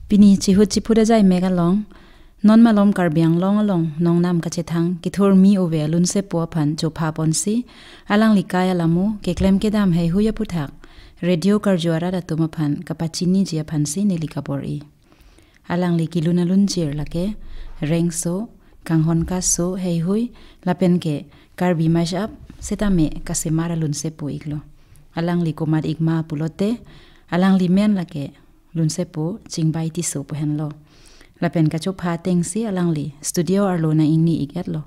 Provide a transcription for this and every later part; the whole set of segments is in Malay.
Pini chihut chipuda jai mega long non malom karbiang long along nong nam ka chethang kithor mi ove alun se po phan chopha ponsi alang likaya lamu ke klem ke dam hei huya puthak radio karjuara da tuma phan kapachini jia phansi nelika pori alang likilun alun chir lake rengso kanghon ka so hei hui lapen ke karbi mashup setame kasemara lun se po iglo alang likomad igma pulote alang limen lake lun sepo chingbai ti so pohen lo lapen ka chopha tengsi alangli studio arlo na ingni iget lo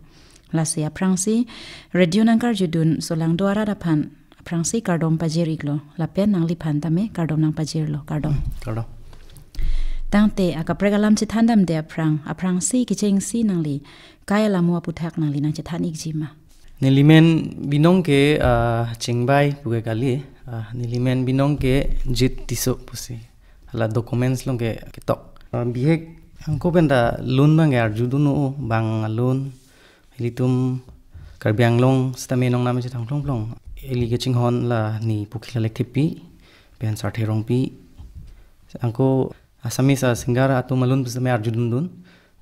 la se aprangsi radio nangkar judun solang doara da phan aprangsi kardom pajir iglo lapen nangli phan tame kardom nang pajir lo kardom tangte akapregalam chi thandam de aprangsi kichengsi nangli kaya lamu aputhak nangli nang chethan igjima nilimen binong ke chingbai puge kali nilimen binong ke jit tiso pusi la documents long ke tok bihek angko benda loan bang ar judunu bang loan hilitum karbiang long stame nong nam chithang plong plong eli ke chinghon la ni pukhila lekthepi pen sartherong pi angko asamisa singara atu malun stame ar judun dun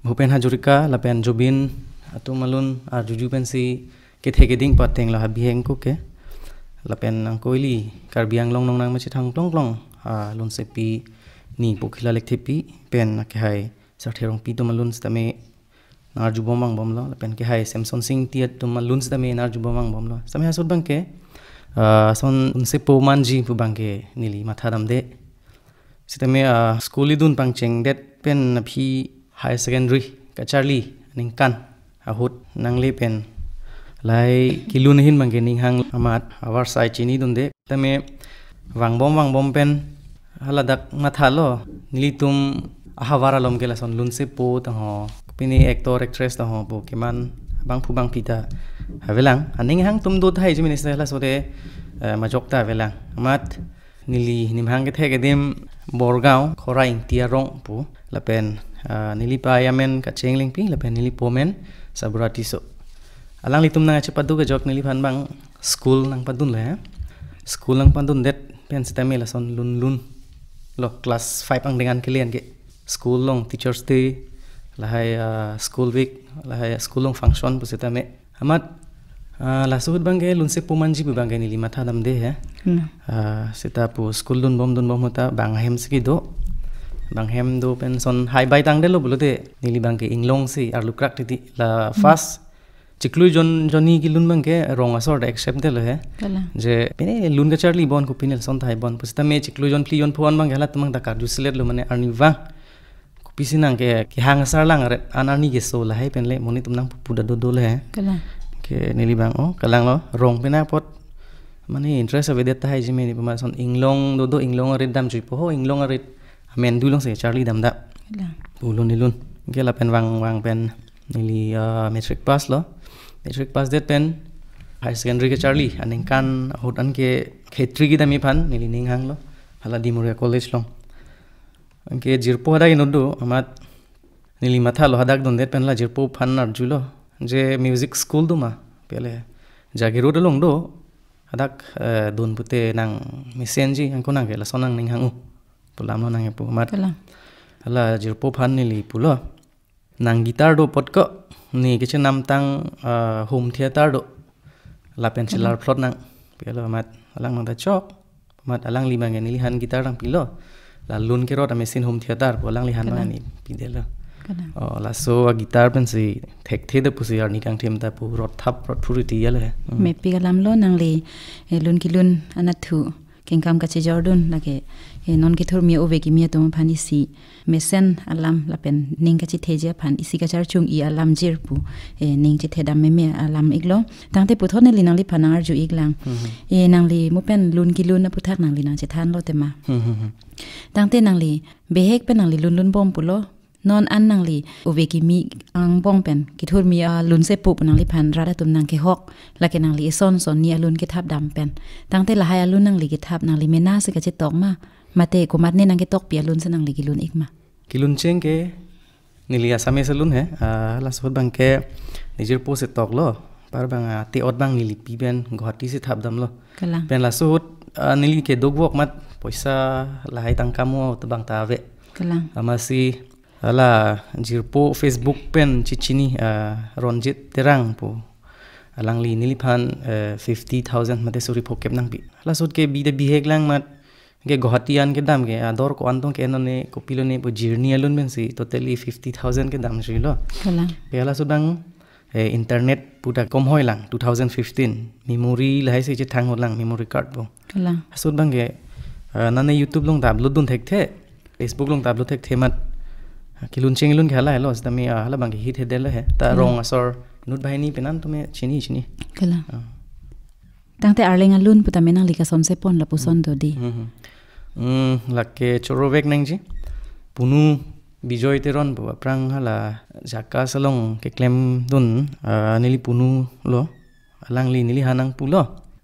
bhupen hajurika la pen jobin atu malun ar juju pen si ke theke ding pateng la biheng ko ke la pen angko eli karbiang long nong nam chithang plong plong lon sepi ni pukhila lekthepi pen ke hai sartherong pi to malun stame nar jubomang bomlo pen ke hai samsung sing tiat to malun stame nar jubomang bomlo stame hasud bang ke son unse po manji pu bang ke nili matharam de stame school idun pangcheng det pen phi high secondary ka charli ningkan ahut nangli pen lai kilun hin bang ke ninghang amat awar sai chini dun de tame wangbom pen haladak mathalo nilitum ahawara lom gela son lunse po ta ho pini actor actress ta ho po kiman bang phu bang pita havelang aning hang tum do thai jimi nesta la sore majok ta havelang amat nili nimhang ke thege dim borgaon khoraing tiarong pu lapen nili pa yamen ka chengling pi lapen nili pomen saburati so alang litum na chepadu ga jok nili phan bang school nang padun le school nang padun det pen stame la son lun lo class 5 ang dengan kalian ke school long teachers day lahai school week lahai school long function pusita me amat la suhud bangge lunse pumanji bu bangge ni lima thadam de he sita pu school dun bom hota bang hem ski do bang hem do pen son hai bai tang de lo bulode nili bangge inglong si ar lukrak ti la fast chiklu joni ki lun bangge rong asor accept de lo he je pene lun ga charli bon ko pinel son thai bon pusita me chiklu jon pli jon phon bang hala tumang da kar jusilet lo mane arni wa ko pisinang ke ki hang asar lang re anani ge so la hai pen le moni tumnang puda do le he ke nili bang kalang lo rong pena pot mane interest ave det thai jime ni pama son inglong do inglong red dam jui po ho inglong red men du long se charli dam da ulun nilun ke la pen wang pen nili metric pass lo metric pass det pen high secondary ke charli aning kan hotan ke khetri gi dami phan nili ning hang lo hala dimure college long ke jirpo hada inodu amat nili matha lo hadak don det pen la jirpo phan nar julo je music school duma pele jagiru dolong do hadak don pute nang misenji angko nang la sonang ning hangu pulam lo nang pu mat hala jirpo phan nili pulo nang gitar do potko ni ke nam tang home theater do la pencilar plot nang pelo mat alang nang da chok mat alang lima nge nili han gitar nang pilo la lun ke rot mesin home theater po alang li han ma ni pidelo la so gitar pen si thek the de pusi ar ni kang them ta pu rot thap rot phuri ti yale me pi galam lo nang li lun ki lun anathu kengkam kache Jordan lage non ki thur mi ove ki mi to phani si mesen alam lapen ning kache theje phan isi ka char chung I alam jir pu ning che thedam me alam iglo tangte puthon ne linang li phanar ju iglang nang li mu pen lun ki lun na puthak nang li nang che than lo te ma tangte nang li behek pen nang li lun bom pulo non an nang li ove ki mi ang bong pen ki thur mi lun se pu nang li phan ra da tum nang ke hok la ke nang li son ni alun ke thap dam pen tangte la hai alun nang li ke thap nang li mena se ka che tok ma mate ko mat ne nang ke tok pi alun se nang li ki lun ik ma kilun cheng ke nilia same salun he la sot bang ke nijir po se tok lo par bang te ot bang nili pi ben ghati se thap dam lo pen la sot nili ke dogwok mat poisa la hai tang kamo to bang ta ve amasi ala jirpo Facebook pen chichini ronjit terang po alang li nili phan 50,000 mate suri phokep nang bi la sot ke bi de bihek lang mat ke gohatian ke dam ke ador ko antong ke none ko pilone po journey alun men si totally 50,000 ke dam jilo ke ala sudang internet puta kom hoi lang 2015 memory lai se che thang lang memory card po sud bang ke nane YouTube long tablo dun thek the Facebook long tablo thek the mat kilun cheng lun khala hello stami hala bang hit hedel he ta rong asor nut bahini penan tume chini kala tangte arling alun puta menang lika son se pon la puson do di lakke chorovek nang ji punu bijoy teron bo prang hala jaka salong ke klem dun nili punu lo alang li nili hanang pulo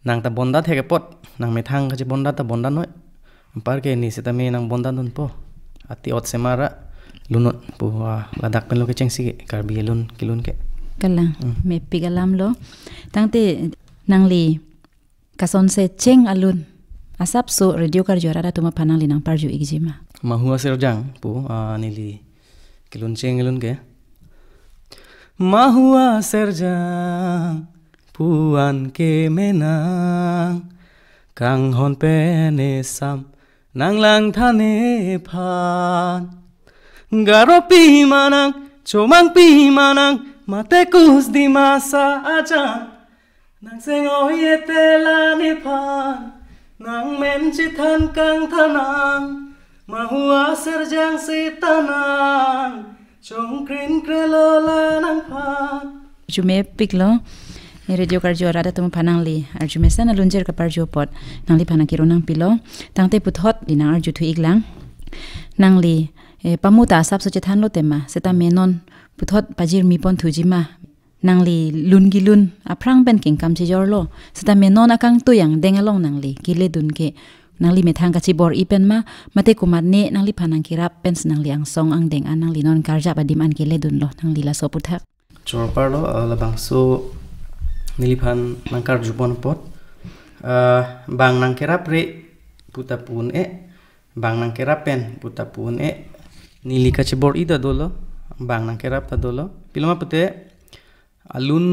nang ta bonda theke pot nang methang ka je bonda ta bonda noi par ke ni setame nang bonda dun po ati ot semara lunot po ladak pen lo ke cheng si karbi lun kilun ke kala me pigalam lo tangte nangli kason se cheng alun asap so radio kar jorara tuma phanang linang parju igjima mahua serjang po nili kilun cheng lun ke mahua serjang puan ke menang kang hon pene sam nang lang thane phan garo pi manang chomang pi manang mate kus di masa aja nang seng oyete la ni phan nang men chi than kang thanang mahua serjang si tanang chong krin krelo la nang phan jume piklo radio karjo rada tum phanang li arjume sana lunjer ka parjo pot nang li phana kirunang pilo tangte puthot dinang arju thu iglang nang li pamuta sap so che than lo tema seta menon puthot pajir mi pon thujima nangli lun gilun aprang ben king kam chi jor lo seta menon akang tuyang dengalong nangli gile dun ke nangli methang ka chi bor ipen ma mate kumat ne nangli phanang kirap pens nangli ang song ang deng anangli non karja badim an gile dun lo nangli la so puthak chorpar lo labang so niliphan nangkar jupon pot bang nang kirap re puta pun bang nang kirap pen puta pun nili ka chi bor ida dolo bang nang kirap ta dolo piloma pute alun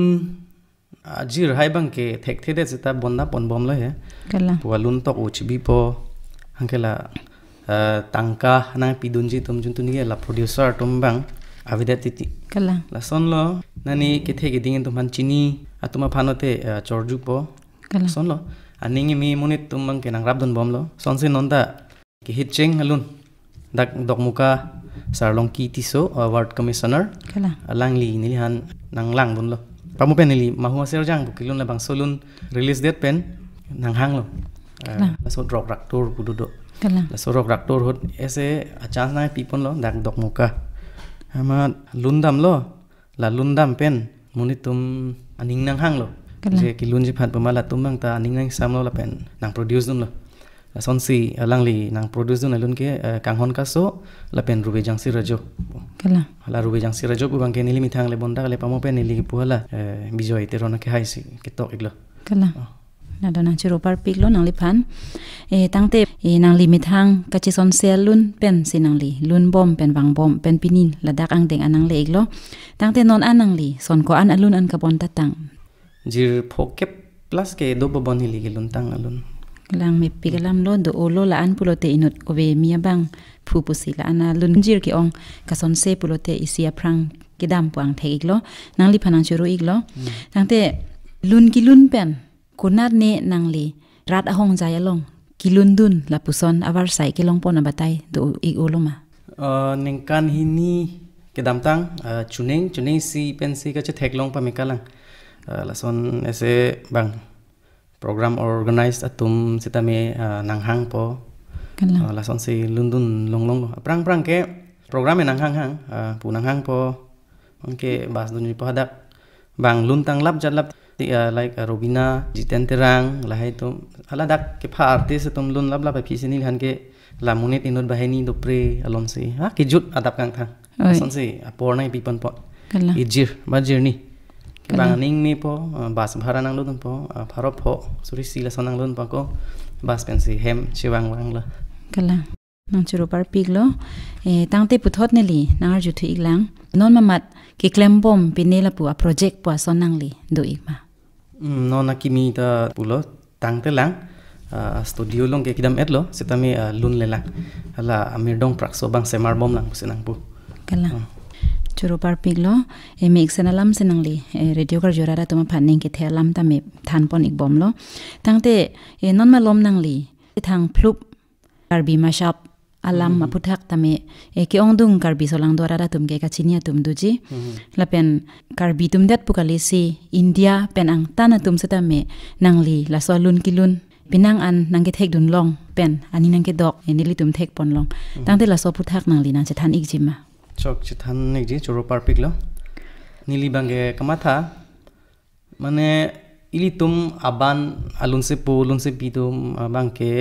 ajir hai bang ke thek thede seta bonda pon bom lo he kala alun tok uchbi po hankela tangka na pidunji tum juntuni la producer tum bang avidati kala la son lo nani ke thege dingin tum han chini atuma phanote chorju po kala son lo aningi mi monit tum bang ke nang rab dun bom lo son se nonda ke hitcheng alun dak dokmuka sarlong ki tiso ward commissioner kala alangli nilihan nang lang dun lo pamu pen nili mahua serjang bukilun la bang solun release date pen nang hang lo la so drop raktor bududo kala la so rok raktor hot ese a chance na pipon lo dak dokmuka ama lundam lo la lundam pen munitum aning nang hang lo je kilun ji phat pamala tumang ta aning nang sam lo la pen nang produce dun lo la sonsi alangli nang produce dun alun ke kanghon ka so la pen rube jang si rajo kala hala rube jang si rajo bang ke nili mithang le bonda le pamo pen nili puhala bijoy terona ke haisi ke tok iglo kala na dona chiro par piklo nang li phan tangte nang li mithang ka chi son sel lun pen sinang li lun bom pen wang bom pen pinin ladak ang deng anang le iglo tangte non anang li son ko an alun an ka bon ta tang jir phokep plus ke do bon hili gelun tang alun lang me pigalam lo do olo la an pulote inut obe mia bang phu pusi la ana lun jir ki ong ka son se pulote isia prang kidam puang the iglo nang li phanang churu iglo tangte lun ki lun pen kunat ne nang li rat ahong jaya long kilundun la puson avar sai kilong pon abatai do ik uluma ningkan hini kedamtang cuning si pensi ka cetek long pamikalang lason ese bang program organized atum sitame nanghang po lason si lundun long prang ke program nanghang pu nanghang po ke bas dunyi po hadak bang luntang lap jalap like Robina Jiten Terang lahai tu haladak ke pha artis tum lun lap pi sini han ke lamunit inut bahini do pre alon si kijut adap kang thang son si apor nai pipan po ijir bajir ni ke bang ning ni po bas bhara nang lun po pharop ho suri sila sonang lun po ko bas pensi hem chiwang wang la kala nang churu par piglo tangte puthot neli nangar juthu iglang non mamat ki klembom pinela pu a project po sonang li do igma non akimi ta pulo tangte lang studio long ke kidam etlo sitami lun lelang ala amir dong prakso bang semar bom lang pusinang pu kala churu par piglo mix senalam senangli radio kar jorara tuma phanning ke thelam ta me than pon ik bom lo tangte non malom nangli thang phlup karbi mashap alam maputhak tame ke ongdung karbi solang dwara tum ke kachinia tum duji lapen karbi tum dat pukali si India pen ang tana tum setame nangli la solun kilun pinang an nangke thek dun long pen ani nangke dok enili tum thek pon long tangte la so puthak nangli na chethan ikjima chok chethan ikji choro parpik lo nili bange kamatha mane ili tum aban alun se pitum bangke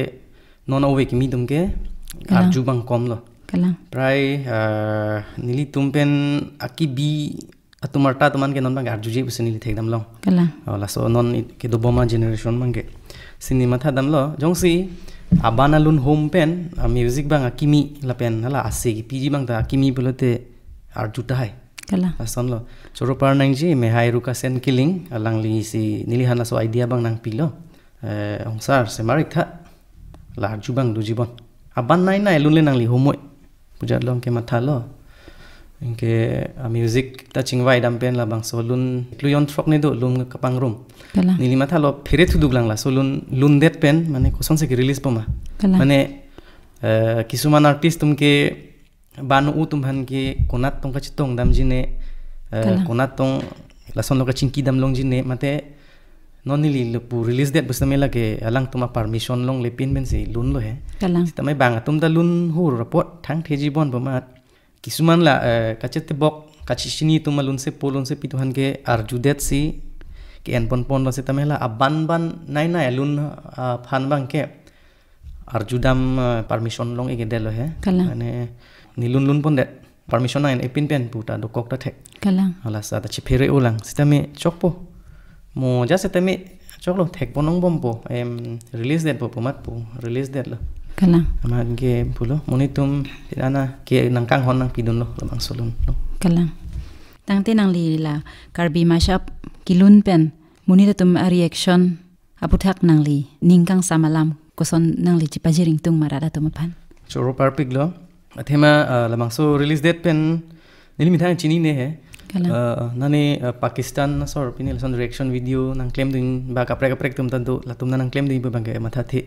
non owe kimi tum ke arju bang kom lo prai nili tumpen akibi atumarta tuman ke non bang arju je busini thek dam long la so non ke do boma generation bang ke cinema tha dam lo jongsi abana lun home pen music bang akimi la pen hala ase ki piji bang ta akimi bulote arju ta hai la son lo choro par nang ji me hai ruka sen killing alang li si nili hana so idea bang nang pilo ongsar se marik tha la arju bang du jibon aban nai lun le nang li homoi pujat long ke matha lo inke music ta chingwai dam pen la bang so lun kluyon throk ne do lum kapang room nili matha lo phire thuduk lang la so lun det pen mane koson se release poma mane kisuman artist tum ke banu utum han ke konat tong ka chitong dam jine konat tong la son lo ka chingki dam long jine mate nonili pu release date busna mela ke alang tuma permission long le pin ben si lun lo he sitamai bang atum da lun hu report thang theji bon bomat kisuman la kachete bok kachishini tuma lun se pituhan ke arju det si ke en pon lo sitamai la ban nai lun phan bang ke arju dam permission long ege de lo he ane ni lun pon det permission nai epin pen puta do kok ta thek ala sa ta chiphere ulang sitame chokpo mo just temi choklo thek ponong bompo release date po mat po release date lo aman ke pulo monitum tirana ke nangkang hon nang pidun lo labang solun lo tangte nang li la karbi mashup kilun pen munira tum a reaction aputhak nang li ningkang samalam koson nang li chipajiring tung marada tum phan choro parpik lo athema labang so release date pen nili mithang chini ne he nani Pakistan na sor pinil son reaction video nang claim din ba kaprek tum tantu latum nang claim din bang ke matha the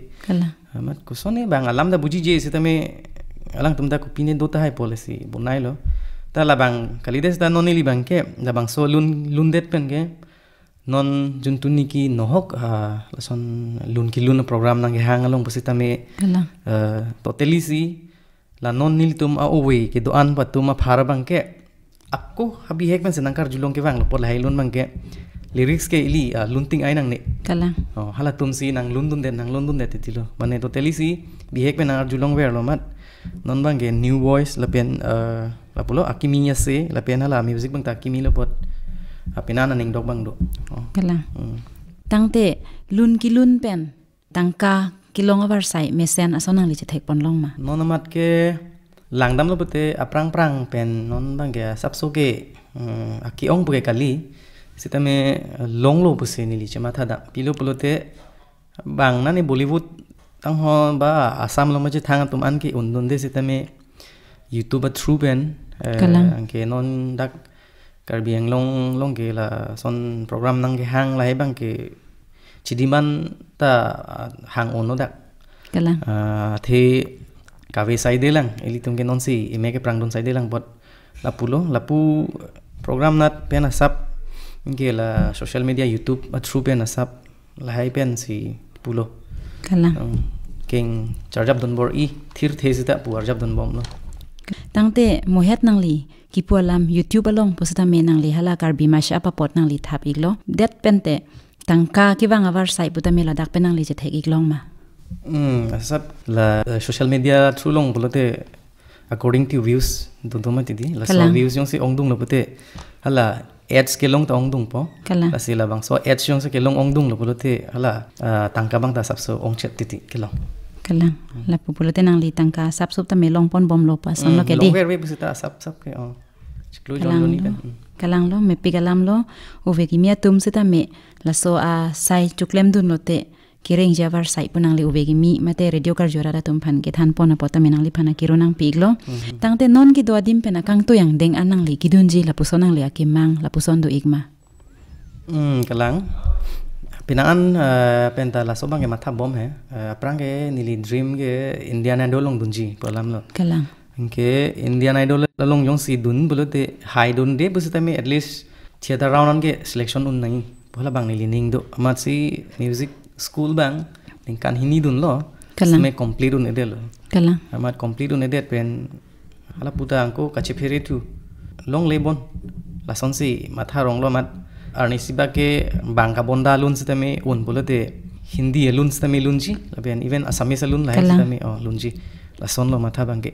mat kusone bang alam da buji je sitame alang tum da ku pine do ta hai policy bunai lo ta la bang kalides da noni li bang ke da bang so lun det pen ke non juntuni ki nohok la son lun program nang hang along positame totally si la non nil tum a owe ke do an patum a phara bang ke aku habi hek men senangkar julong ke wang lopor lahai lun bangke lyrics ke ili lunting ai nang ne hala tum si nang lundun det titilo mane to telisi bi hek men nang julong wer lo mat non bangke new voice lapen lapulo akiminya se lapen hala music bang ta akimi lo pot apinana ning dok bang do tangte lun kilun pen tangka kilong avar sai mesen asonang li che thek pon long ma non mat ke langdam lo pute aprang pen non bang ke sapso ke aki ong puke kali sitame long lo puse nili chema thada pilo pulote bang na ni Bollywood tang ho ba asam lo maje thang tum an ki undun de sitame YouTube through pen ke non dak karbiang long ke la son program nang ke hang lai bang ke chidiman ta hang ono dak Kalang. The kawe side lang eli tum ke non si ime ke prang don side lang bot lapu program nat pen asap ke la social media YouTube through pen asap la hai pen si pulo Kalang. King charjab don bor I thir thesita puar jab don bom lo Tangte mohet nang li kipualam YouTube along posita me nang li hala karbi masha papot nang li thap iglo det pente tangka kiwang avar sai puta me ladak penang li je thek iglong ma asap la social media through long bolote according to views don ma tidi la so views yung si ongdung lo pote hala ads ke long ta ongdung po la sila bang so ads yung sa ke long ongdung lo bolote hala tangka bang ta sap so ongchet titi ke long Kalang la pupulote nang li tangka sap sup ta me long pon bom lo pa son lo ke di long ver pusita sap ke chiklu jon ni kan kalang lo me pigalam lo uve ki mia tum sita me la so a sai chuklem dun lo te kireng javar sai punang li uve ki mi mate radio kar jora tum phan ke than pon apota menang li phana kironang piglo tangte non ki do dim pena kang to yang deng anang li kidunji la pusonang li akimang la puson do igma kalang pinaan penta la sobang ke matha bom hai aprang ke nili dream ke Indian Idol long dunji polam lo kalang ke Indian Idol long yong si dun bolote high dun de busita me at least theater round ke selection un nahi bola bang nili ning do amat si music school bang ning kan hini dun lo me complete un edel lo kalang amat complete un edet pen hala puta angko kache phere tu long lebon la son si matha rong lo mat arni siba ke bangka bonda lun sitame un bolote hindi lun sitame lunji laben even assamese lun lai sitame lunji la son lo matha bangke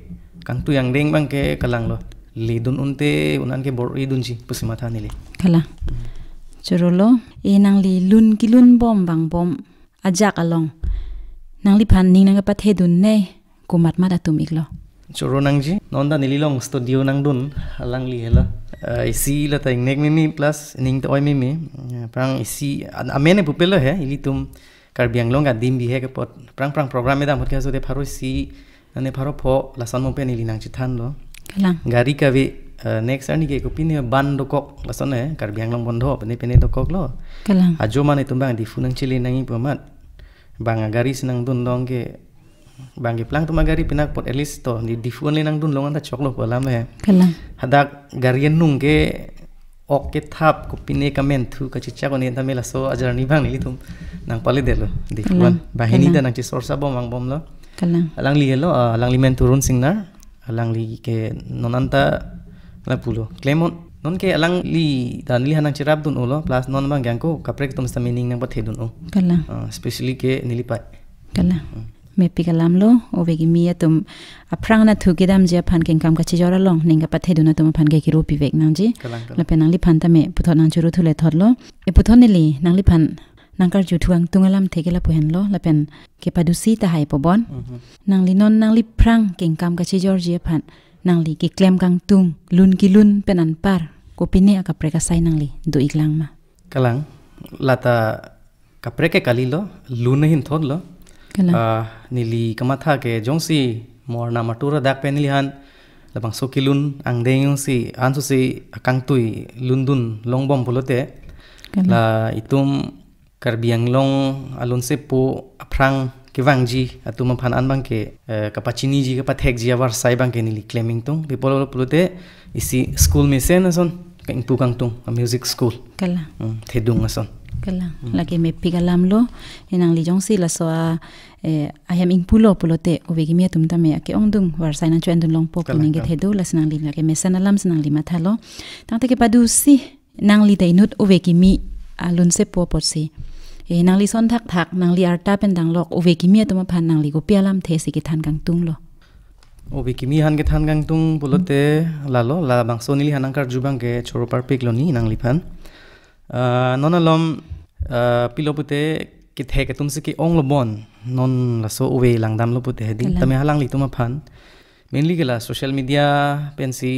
kang tu yang deng bangke kalang lo lidun unte unan ke bor idunji pusi matha nili kala churolo e nang li lun kilun bom bang bom ajak along nang li phan ning nang pathe dun ne kumat ma datum iglo churo nang ji nonda nili long studio nang dun alang li hela isi la ta nek mimi plus ning to mimi prang isi amene pupelo he ilitum karbiang long adim bi he ke pot prang program edam hot so de pharo si ane pharo pho lasan mo pen ilinang chithan lo kalang gari ka vi next ani ke ko pine ban do kok lasan he karbiang long bondho pene do kok lo kalang ajo mane tumbang di funang chili nangi pamat bang gari sinang dun long ke bangge plang tu magari pinak pot at least to di phone le nang dun longan ta choklo polam he kalang hadak garian nung ke ok ke thap ko pine kamen thu ka chicha ko ne tamela so ajar ni bang ni tum nang pale delo di phone bahini da nang chi sorsa bom ang bom lo kalang alang li hello alang li men turun singnar alang li ke nonanta la pulo clemon non ke alang li dan li hanang chirap dun ulo plus non bang gang ko kaprek tum sta meaning nang pathe dun o kalang especially ke nilipai kalang me pikalam lo ovegi mia tum aprang na thu gidam je phan ken kam ka chi jora long ninga pathe duna tum phan ke ki ro pivek nang ji la penang li phan ta me puthon nang churu thule thotlo e puthon li nang li phan nang kar ju thuang tungalam thegela puhen lo la pen ke padusi ta hai pobon nang li non nang li prang ken kam ka chi jor je phan nang li ki klem kang tung lun ki lun penan par ko pine ka preka sai nang li do iglang ma kalang lata kapreke kalilo lun hin thotlo nili kamatha ke jongsi morna matura dak penilihan labang sokilun ang dengyung si anso si akang tui lundun longbom pulote la itum karbiang long alun se po aprang kivangji atum phan an bang ke kapachini ji kapathek ji awar sai bang ke nili claiming tung people pulote isi school mesen ason kang pukang tung music school kala thedung ason kalang lagi me pigalam lo enang li jong si la so ayam ing pulo pulote ovegi mia tum tame ke ongdung war sai nan chuan dun long pop ning ge thedu la sanang li la ke mesan alam sanang li mathalo tang te ke padu si nang li dainut ovegi mi alun se po pot si nang li son thak thak nang li arta pen dang lok ovegi mia tum phan nang li go pialam the si ke than kang tung lo ovegi mi han ke than kang tung pulote lalo la bang so nili hanang kar jubang ke choro par pik lo ni nang li phan nonalom pilopute ki theke tumse ki ong lobon non la so uwe langdam lopute hedi tame halang li tuma phan mainly gela social media pensi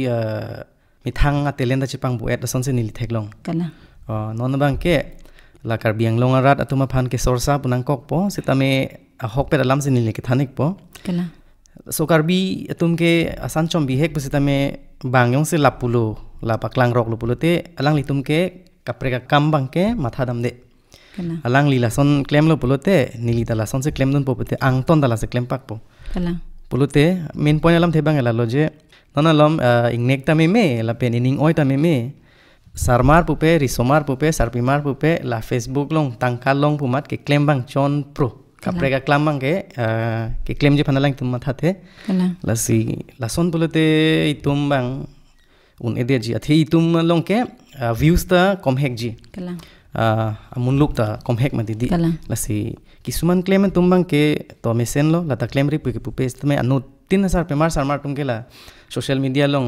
mithang atelenda chipang bu et sonse nili theklong kala non bang ke la karbiang long arat atuma phan ke sorsa punang kok po sitame hok pe alam se nili ke thanik po kala so karbi atum ke asan chom bi hek besitame bangyong se lapulo la paklang rok lopulote alang li tum ke kapreka kambang ke matha dam de alang li lason claim lo polote nili ta lason se claim don popote ang ton dala se claim pak po polote main point alam thebang ela loje non alam ingnek ta meme la pen ining oi ta meme sarmar pupe risomar pupe sarpimar pupe la Facebook long tangkal long pumat ke claim bang chon pro kaprega claim bang ke claim je panalang tum mathate la si lason polote itum bang un ede ji athi itum long ke views ta kom hek ji amun look ta kom hek ma didi la si kisuman claim tumbang ke to mesen lo la ta claim ri puke pupe istme anu 3000 pemar sarmar tum ke la social media long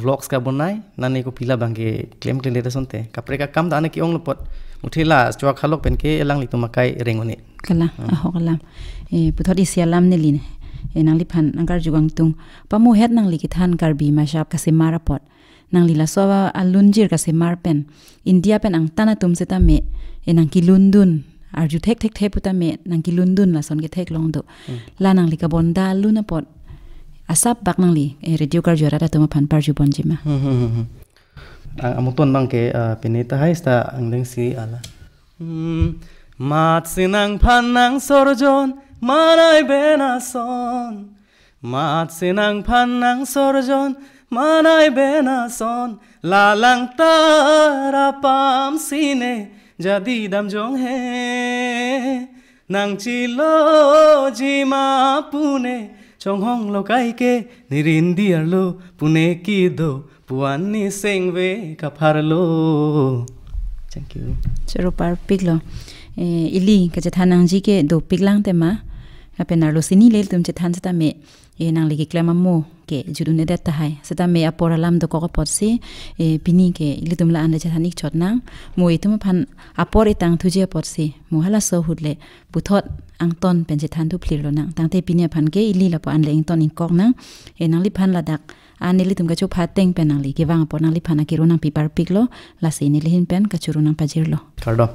vlogs ka bonai nani ko pila bang ke claim deta sonte kapre ka kam da ne ki ong lopot muthila chwa khalok pen ke elang li tumakai rengone kala ahokalam puthodi sialam ne line nang li phan angar jugang tung pamu het nang li ki than karbi ma shap ka se marapot nang lila sowa alunjir ka se marpen India pen ang tana tum seta me enang ki lundun arju thek puta me nang ki lundun la son ke thek long do la nang li ka bonda luna pot asap bak nang li radio kar jora ta tuma phan parju bonjima amuton bang ke peneta haista angdeng si ala mat sinang phanang sorjon manai benason mat sinang phanang sorjon manai benason lalang tarapam sine jadi dam jong he nang chilo jima pune chonghong lokai ke nirindiar lo pune ki do puani sengve kapharlo. Thank you. Seropar piglo ili ka chathanang ji ke do piglang tema apenar lo sini lel tum chathan ta me nang ligi klama mo ke judune detta hai seta me aporalam do ko potsi pini ke ilitum la ande chathani chotnang mo itum phan apor itang thuje potsi mohala so hudle buthot angton penje than tu phlirlo nang tangte pini phan ke ili la pa an leng ton in kok nang nang li phan ladak anili tum ka chu phateng penang li gewang por nang li phana kirunang pipar piklo la se ni lehin pen ka churunang pajirlo kardo